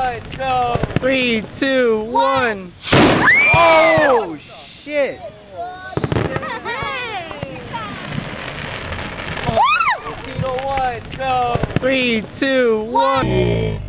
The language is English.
1, go! 3, 2, 1. Oh, shit! Tino 1, go! 3, 2, 1.